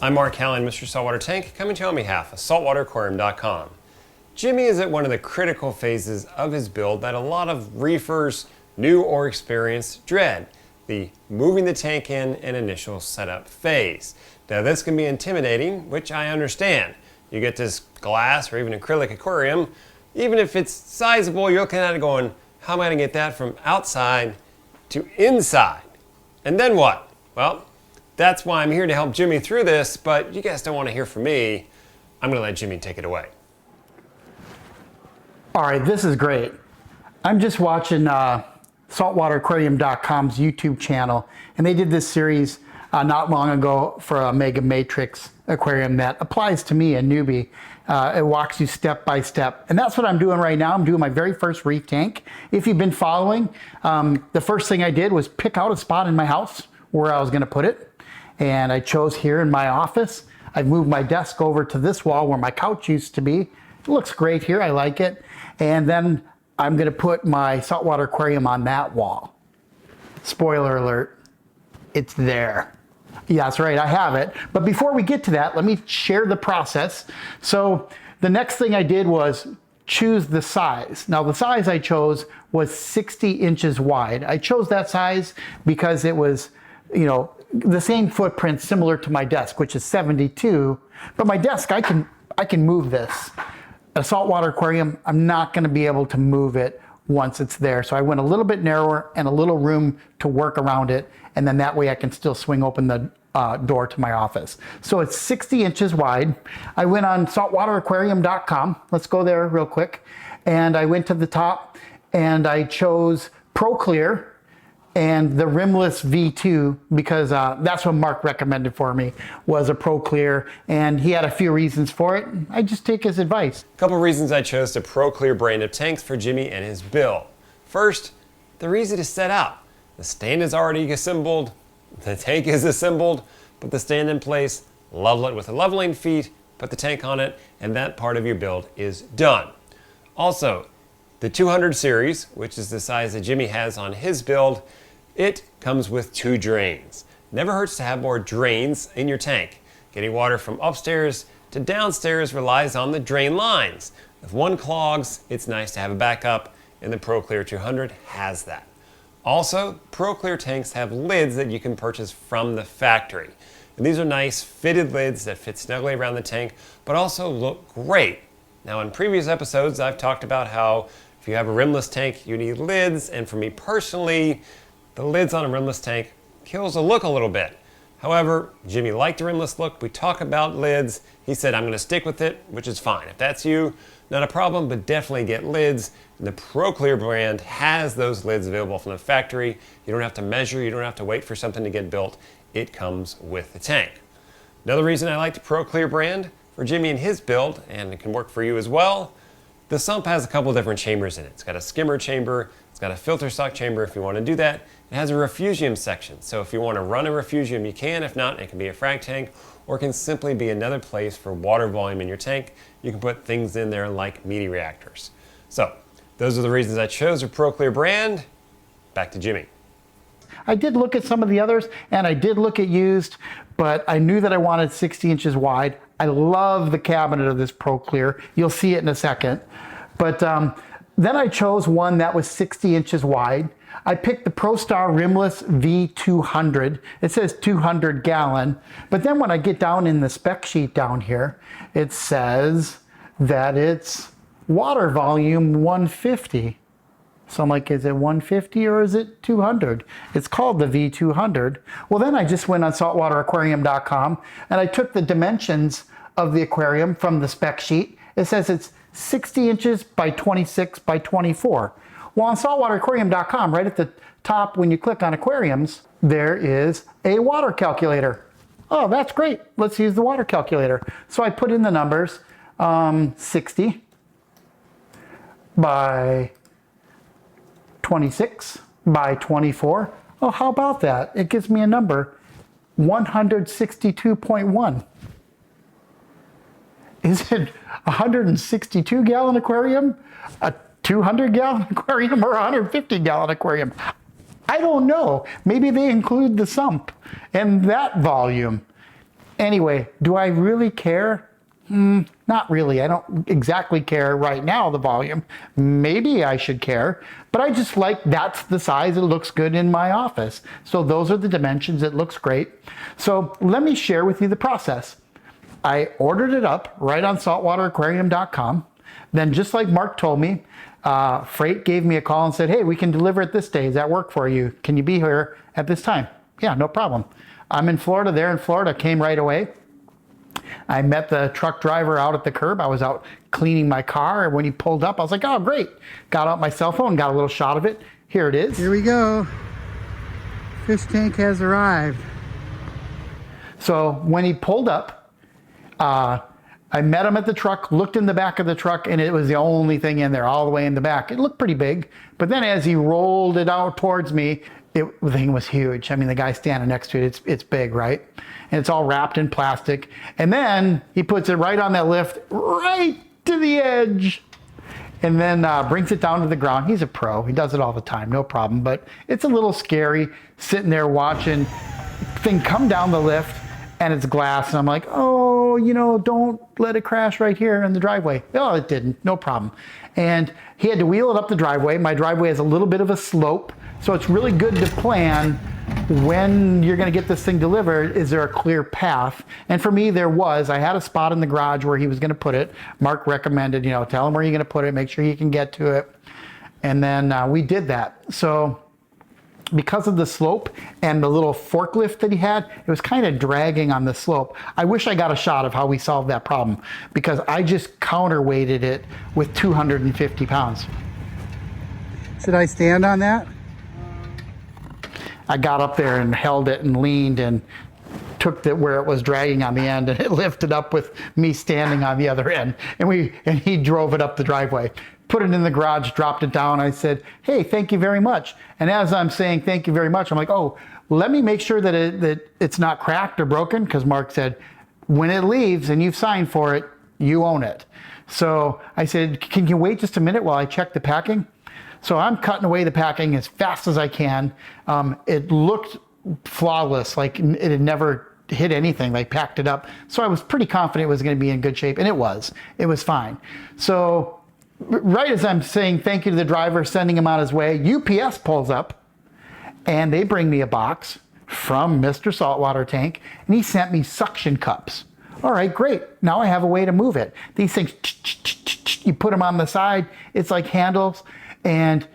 I'm Mark Hallen, Mr. Saltwater Tank, coming to you on behalf of SaltwaterAquarium.com. Jimmy is at one of the critical phases of his build that a lot of reefers, new or experienced, dread: the moving the tank in and initial setup phase. Now this can be intimidating, which I understand. You get this glass or even acrylic aquarium, even if it's sizable, you're looking at it going, how am I going to get that from outside to inside? And then what? Well, that's why I'm here to help Jimmy through this, but you guys don't want to hear from me. I'm going to let Jimmy take it away. All right, this is great. I'm just watching SaltwaterAquarium.com's YouTube channel, and they did this series not long ago for a Mega Matrix aquarium that applies to me, a newbie. It walks you step by step, and that's what I'm doing right now. I'm doing my very first reef tank. If you've been following, the first thing I did was pick out a spot in my house where I was going to put it, and I chose here in my office. I've moved my desk over to this wall where my couch used to be. It looks great here, I like it. And then I'm going to put my saltwater aquarium on that wall. Spoiler alert, it's there. Yeah, that's right, I have it. But before we get to that, let me share the process. So the next thing I did was choose the size. Now the size I chose was 60 inches wide. I chose that size because it was, the same footprint similar to my desk, which is 72. But my desk, I can move this. A saltwater aquarium, I'm not going to be able to move it once it's there. So I went a little bit narrower and a little room to work around it. And then that way I can still swing open the door to my office. So it's 60 inches wide. I went on SaltwaterAquarium.com. Let's go there real quick. And I went to the top and I chose Pro Clear and the rimless V2 because that's what Mark recommended for me, was a Pro Clear, and he had a few reasons for it. I just take his advice. A couple reasons I chose the Pro Clear brand of tanks for Jimmy and his build. First, they're easy to set up. The stand is already assembled, the tank is assembled, put the stand in place, level it with a leveling feet, put the tank on it, and that part of your build is done. Also, the 200 series, which is the size that Jimmy has on his build, it comes with 2 drains. Never hurts to have more drains in your tank. Getting water from upstairs to downstairs relies on the drain lines. If one clogs, it's nice to have a backup, and the Pro Clear 200 has that. Also, Pro Clear tanks have lids that you can purchase from the factory. And these are nice fitted lids that fit snugly around the tank, but also look great. Now in previous episodes, I've talked about how if you have a rimless tank, you need lids, and for me personally, the lids on a rimless tank kills the look a little bit. However, Jimmy liked the rimless look. We talk about lids. He said, I'm going to stick with it, which is fine. If that's you, not a problem, but definitely get lids. And the Pro Clear brand has those lids available from the factory. You don't have to measure. You don't have to wait for something to get built. It comes with the tank. Another reason I like the Pro Clear brand for Jimmy and his build, and it can work for you as well, the sump has a couple different chambers in it. It's got a skimmer chamber. It's got a filter stock chamber if you want to do that. It has a refugium section, so if you want to run a refugium, you can. If not, it can be a frag tank, or it can simply be another place for water volume in your tank. You can put things in there like meaty reactors. So those are the reasons I chose a Pro Clear brand. Back to Jimmy. I did look at some of the others, and I did look at used, but I knew that I wanted 60 inches wide. I love the cabinet of this Pro Clear. You'll see it in a second. But then I chose one that was 60 inches wide. I picked the ProStar Rimless V200. It says 200 gallon, but then when I get down in the spec sheet down here, it says that it's water volume 150. So I'm like, is it 150 or is it 200? It's called the V200. Well, then I just went on SaltwaterAquarium.com and I took the dimensions of the aquarium from the spec sheet. It says it's 60 inches by 26 by 24. Well, on SaltwaterAquarium.com, right at the top when you click on aquariums, there is a water calculator. Oh, that's great. Let's use the water calculator. So I put in the numbers, 60 by 26 by 24. Oh, how about that? It gives me a number, 162.1. Is it a 162 gallon aquarium, a 200 gallon aquarium, or a 150 gallon aquarium? I don't know. Maybe they include the sump and that volume. Anyway, do I really care? Not really. I don't exactly care right now, the volume. Maybe I should care, but I just like that's the size. It looks good in my office. So those are the dimensions. It looks great. So let me share with you the process. I ordered it up right on SaltwaterAquarium.com. Then just like Mark told me, Freight gave me a call and said, hey, we can deliver it this day. Does that work for you? Can you be here at this time? Yeah, no problem. I'm in Florida. They're in Florida. Came right away. I met the truck driver out at the curb. I was out cleaning my car, and when he pulled up, I was like, oh, great. Got out my cell phone, got a little shot of it. Here it is. Here we go. Fish tank has arrived. So when he pulled up, I met him at the truck, looked in the back of the truck, and it was the only thing in there, all the way in the back. It looked pretty big, but then as he rolled it out towards me, the thing was huge. I mean, the guy standing next to it, it's big, right? And it's all wrapped in plastic. And then he puts it right on that lift, right to the edge, and then brings it down to the ground. He's a pro. He does it all the time, no problem. But it's a little scary sitting there watching thing come down the lift, and it's glass. And I'm like, oh, you know, don't let it crash right here in the driveway. Oh, it didn't, no problem. And he had to wheel it up the driveway. My driveway has a little bit of a slope, so it's really good to plan when you're going to get this thing delivered. Is there a clear path? And for me, there was. I had a spot in the garage where he was going to put it. Mark recommended, you know, tell him where you're going to put it, make sure you can get to it. And then we did that. So because of the slope and the little forklift that he had, it was kind of dragging on the slope. I wish I got a shot of how we solved that problem, because I just counterweighted it with 250 pounds. Should I stand on that? I got up there and held it and leaned and took it where it was dragging on the end, and it lifted up with me standing on the other end. And he drove it up the driveway, put it in the garage, dropped it down. I said, hey, thank you very much. And as I'm saying thank you very much, I'm like, oh, let me make sure that it's not cracked or broken, because Mark said, when it leaves and you've signed for it, you own it. So I said, can you wait just a minute while I check the packing? So I'm cutting away the packing as fast as I can. It looked flawless, like it had never hit anything, like packed it up. So I was pretty confident it was going to be in good shape, and it was. It was fine. So right as I'm saying thank you to the driver, sending him on his way, UPS pulls up, and they bring me a box from Mr. Saltwater Tank, and he sent me suction cups. All right, great. Now I have a way to move it. These things, you put them on the side, it's like handles, and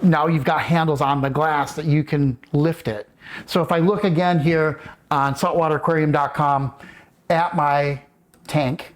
now you've got handles on the glass that you can lift it. So if I look again here on saltwateraquarium.com at my tank,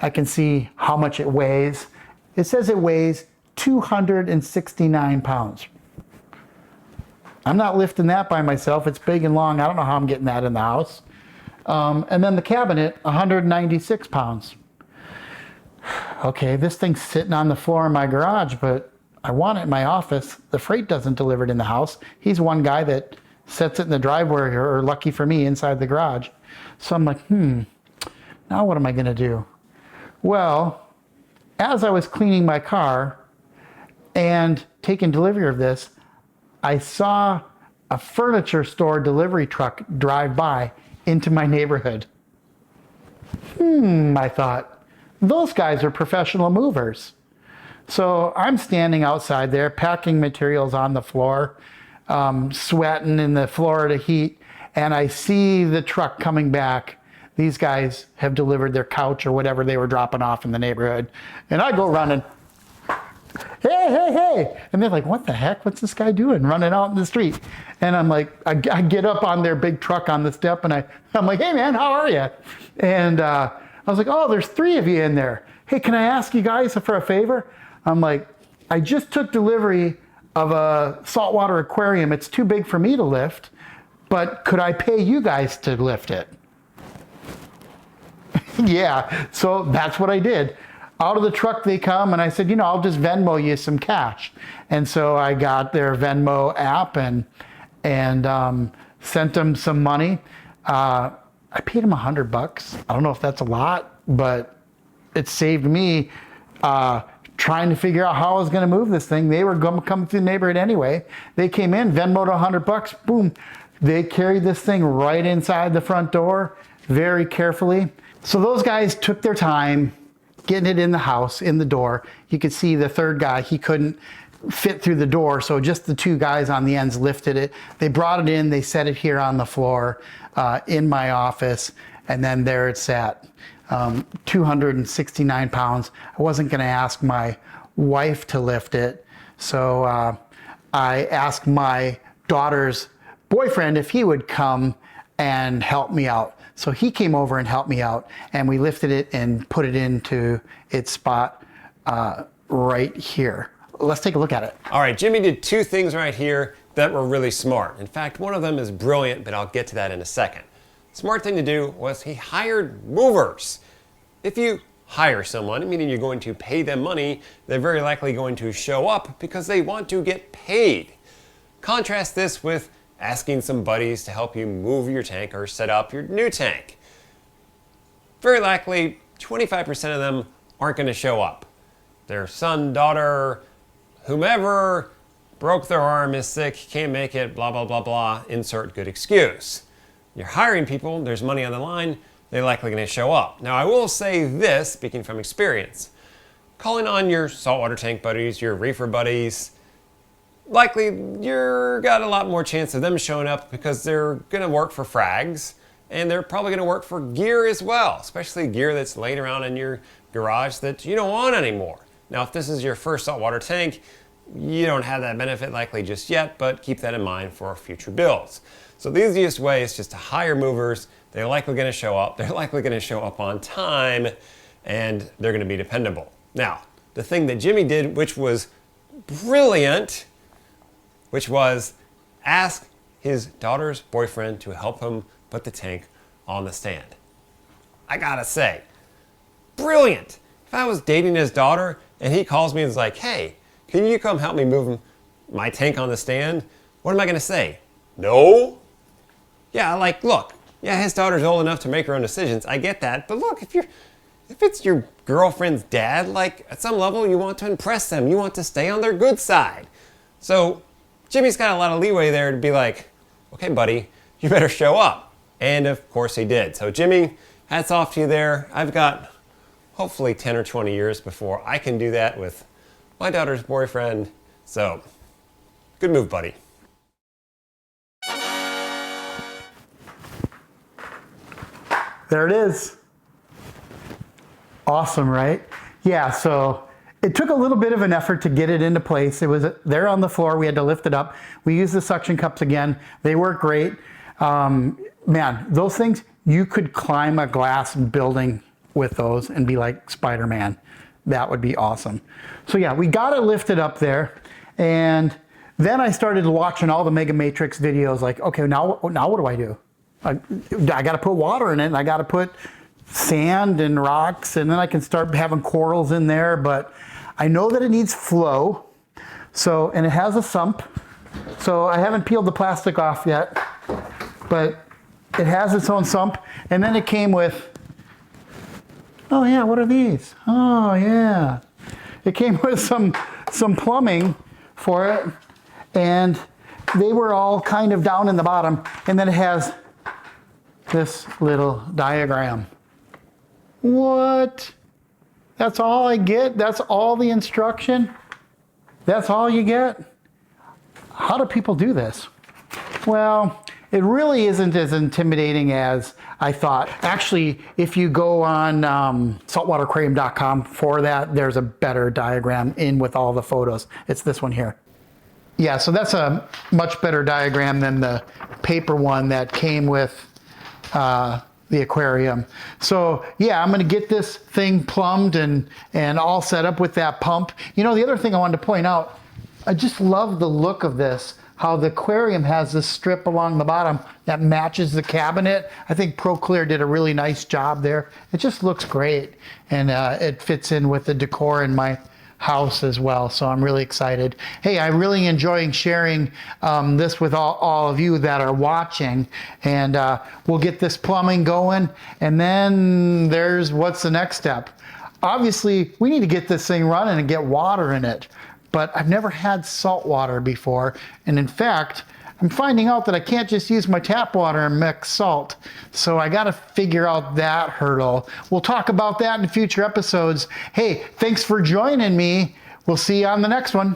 I can see how much it weighs. It says it weighs 269 pounds. I'm not lifting that by myself. It's big and long. I don't know how I'm getting that in the house. And then the cabinet, 196 pounds. Okay, this thing's sitting on the floor in my garage, but I want it in my office. The Freight doesn't deliver it in the house. He's one guy that sets it in the driveway, or lucky for me, inside the garage. So I'm like, now what am I gonna do? Well, as I was cleaning my car and taking delivery of this, I saw a furniture store delivery truck drive by into my neighborhood. I thought, those guys are professional movers. So I'm standing outside there, packing materials on the floor, sweating in the Florida heat, and I see the truck coming back. These guys have delivered their couch or whatever they were dropping off in the neighborhood. And I go running, hey. And they're like, what the heck? What's this guy doing running out in the street? And I'm like, I get up on their big truck on the step, and I'm like, hey man, how are you? And I was like, oh, there's 3 of you in there. Hey, can I ask you guys for a favor? I'm like, I just took delivery of a saltwater aquarium. It's too big for me to lift, but could I pay you guys to lift it? Yeah, so that's what I did. Out of the truck they come, and I said, I'll just Venmo you some cash. And so I got their Venmo app and sent them some money. I paid them $100. I don't know if that's a lot, but it saved me trying to figure out how I was going to move this thing. They were going to come through the neighborhood anyway. They came in, Venmoed $100, boom. They carried this thing right inside the front door, very carefully. So those guys took their time getting it in the house, in the door. You could see the third guy, he couldn't fit through the door, so just the two guys on the ends lifted it. They brought it in, they set it here on the floor in my office, and then there it sat. 269 pounds. I wasn't going to ask my wife to lift it, so I asked my daughter's boyfriend if he would come and help me out. So he came over and helped me out, and we lifted it and put it into its spot right here. Let's take a look at it. All right, Jimmy did two things right here that were really smart. In fact, one of them is brilliant, but I'll get to that in a second. Smart thing to do was he hired movers. If you hire someone, meaning you're going to pay them money, they're very likely going to show up because they want to get paid. Contrast this with asking some buddies to help you move your tank or set up your new tank. Very likely, 25% of them aren't going to show up. Their son, daughter, whomever broke their arm, is sick, can't make it, blah, blah, blah, blah, insert good excuse. You're hiring people, there's money on the line, they're likely going to show up. Now, I will say this, speaking from experience, calling on your saltwater tank buddies, your reefer buddies, likely you're got a lot more chance of them showing up because they're going to work for frags, and they're probably going to work for gear as well, especially gear that's laying around in your garage that you don't want anymore. Now, if this is your first saltwater tank, you don't have that benefit likely just yet, but keep that in mind for future builds. So the easiest way is just to hire movers. They're likely going to show up. They're likely going to show up on time, and they're going to be dependable. Now, the thing that Jimmy did, which was brilliant, which was ask his daughter's boyfriend to help him put the tank on the stand. I gotta say, brilliant. If I was dating his daughter and he calls me and is like, hey, can you come help me move my tank on the stand? What am I gonna say? No? Yeah, like, look, yeah, his daughter's old enough to make her own decisions. I get that, but look, if it's your girlfriend's dad, like, at some level you want to impress them. You want to stay on their good side. So Jimmy's got a lot of leeway there to be like, okay, buddy, you better show up. And of course he did. So Jimmy, hats off to you there. I've got hopefully 10 or 20 years before I can do that with my daughter's boyfriend. So good move, buddy. There it is. Awesome, right? Yeah, so it took a little bit of an effort to get it into place. It was there on the floor. We had to lift it up. We used the suction cups again. They work great. Man, those things, you could climb a glass building with those and be like Spider-Man. That would be awesome. So yeah, we got it lifted up there. And then I started watching all the Mega Matrix videos like, okay, now what do I do? I got to put water in it, and I got to put sand and rocks, and then I can start having corals in there. But I know that it needs flow. So, and it has a sump. So I haven't peeled the plastic off yet, but it has its own sump. And then it came with, oh yeah, what are these? Oh yeah. It came with some plumbing for it, and they were all kind of down in the bottom. And then it has this little diagram. What? That's all I get? That's all the instruction? That's all you get? How do people do this? Well, it really isn't as intimidating as I thought. Actually, if you go on SaltwaterAquarium.com for that, there's a better diagram in with all the photos. It's this one here. Yeah, so that's a much better diagram than the paper one that came with the aquarium. So yeah, I'm going to get this thing plumbed and all set up with that pump. You know, the other thing I wanted to point out, I just love the look of this, how the aquarium has this strip along the bottom that matches the cabinet. I think ProClear did a really nice job there. It just looks great, and it fits in with the decor in my house as well, so I'm really excited. Hey, I'm really enjoying sharing this with all of you that are watching, and we'll get this plumbing going, and then there's what's the next step. Obviously, we need to get this thing running and get water in it, but I've never had salt water before, and in fact, I'm finding out that I can't just use my tap water and mix salt. So I got to figure out that hurdle. We'll talk about that in future episodes. Hey, thanks for joining me. We'll see you on the next one.